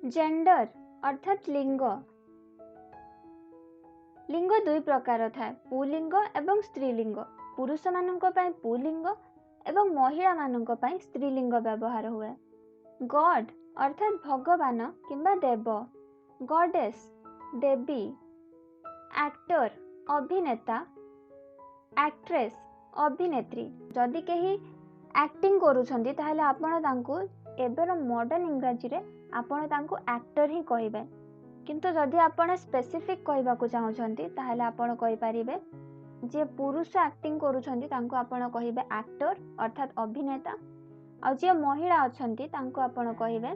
Gender अर्थात लिंग। लिंग दुई प्रकार थाए, पुलिंग एवं स्त्रीलिंग। पुरुष मानक पई पुलिंग एवं महिला मानक पई स्त्रीलिंग व्यवहार हुए। गॉड अर्थात भगवान किंबा देव, गॉडेस देवी, एक्टर अभिनेता, एक्ट्रेस अभिनेत्री। जदि केही एक्टिंग करूछंती ताहले आपण तांको एबेर मॉडर्न इंग्रजी रे आपण तांको एक्टर ही कहिबे। किंतु जदि आपण स्पेसिफिक कहबाकू चाहूछंती ताहले आपण कहि परिबे जे पुरुष एक्टिंग करूछंती तांको आपण कहिबे एक्टर अर्थात अभिनेता, आ जे महिला अछंती तांको आपण कहिबे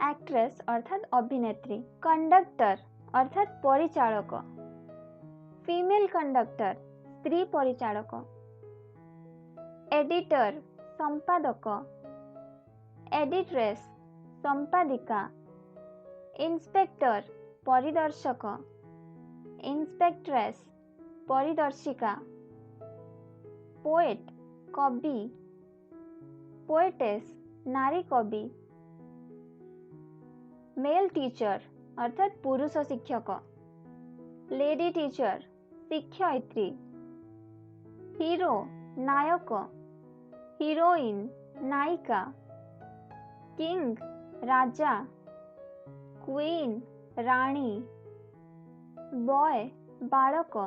एक्ट्रेस अर्थात अभिनेत्री। कंडक्टर अर्थात परिचालक, फीमेल कंडक्टर स्त्री परिचालक। एडिटर संपादक, एडिट्रेस संपादिका, इंस्पेक्टर परिदर्शक, इंस्पेक्ट्रेस परिदर्शिका, पोएट कवि, पोएटेस नारी कवि। मेल टीचर अर्थात पुरुष शिक्षक, लेडी टीचर शिक्षयित्री। हीरो नायक, हीरोइन नायिका। किंग राजा, क्वीन रानी। बॉय बालक,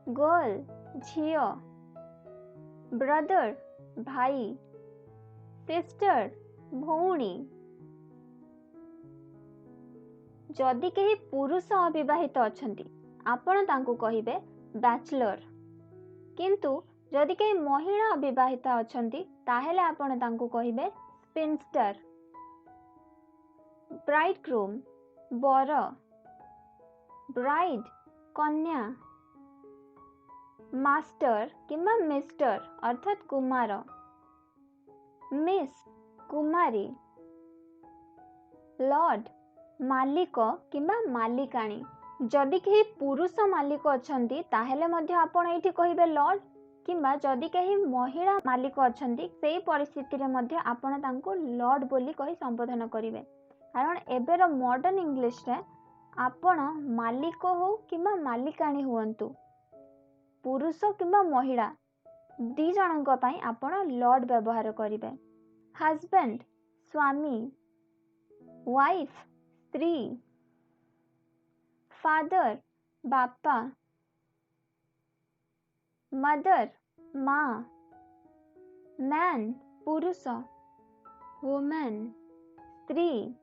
गर्ल झियो, ब्रदर भाई, सिस्टर भौणी। जदि केही पुरुष अविवाहित अछंती आपण तांको कहिबे बैचलर, किंतु जदि केही महिला अविवाहित अछंती ताहेले आपण तांको कहिबे स्पिनस्टर। ब्राइडग्रूम बर, ब्राइड कन्या, मास्टर किंबा मिस्टर अर्थात कुमार, मिस कुमारी। लॉर्ड मालिक किंबा मालिकाणी। जदि केही पुरुष मालिक अछंती ताहेले मध्ये आपण एठी कहिबे लॉर्ड, किंबा जदि केही महिला मालिक अछंती सेही परिस्थिति रे मध्ये आपण तांको लॉर्ड बोली कहि संबोधन करिवे। कारण एबेर मॉडर्न इंग्लिश रे आपण मालिक हो किंबा मालिकाणी हुअंतु, पुरुष किंबा महिला दी जनक पई आपण लॉर्ड व्यवहार करिवे। हस्बैंड स्वामी, वाइफ स्त्री, फादर बापा, मदर माँ, मैन पुरुष, वुमेन स्त्री,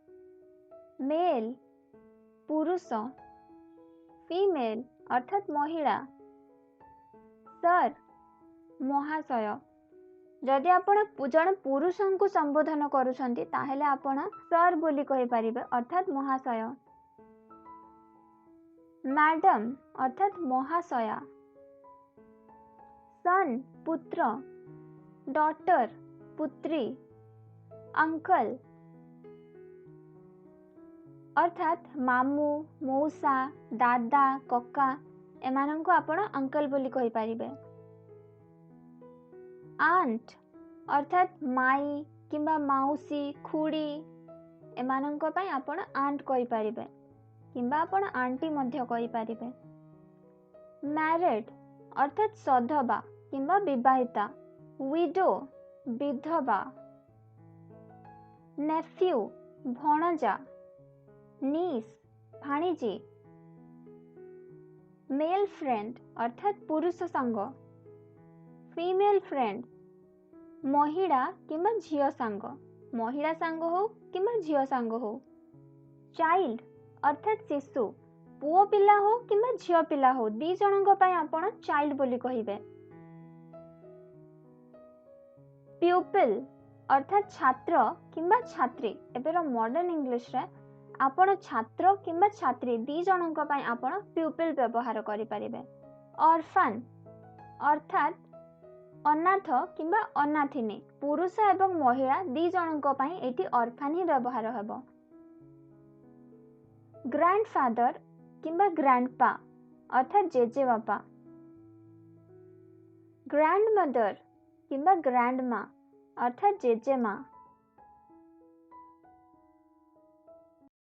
मेल पुरुष, फीमेल अर्थात महिला। सर महाशय। जदि आपण जन पुरुष को संबोधन करूछंती ताहेले आपण सर बोली कहि परिबे अर्थात महाशय। मैडम अर्थात महाशया। सन पुत्र, डॉटर पुत्री, अंकल अर्थात मामू मौसा दादा कका एमानंको आपण अंकल बोली कहि परिबे। आंट अर्थात माई किंबा माउसी खुड़ी एमानंको पई आपण आंट कहि परिबे, किंबा आपण आंटी मध्य कहि परिबे। मैरिड अर्थात सधवा किंबा विवाहिता, विडो विधवा। नेफ्यू भणजा, नीस भाणीजी। मेल फ्रेंड अर्थात पुरुष सांग, फीमेल फ्रेंड महिला किंबा झियो सांग, महिला सांग हो किंबा झियो सांग हो। चाइल्ड अर्थात शिशु, पुओ पिला हो किंबा झियो पिला हो दी जनक पई आपण चाइल्ड बोली कहिबे। प्यूपिल अर्थात छात्र किंबा छात्री। एबेर मॉडर्न इंग्लिश रे आपण छात्र किंबा छात्री दी जनक पई आपण प्यूपिल व्यवहार करि परिबे। ऑर्फन अर्थात अनाथ किंबा अनाथिनी, पुरुष एवं महिला दी जनक पई एठी ऑर्फन ही व्यवहार हेबो। ग्रैंडफादर किंबा ग्रैंडपा अर्थात जेजे बापा। ग्रैंडमदर किंबा ग्रैंडमा अर्थात जेजे माँ।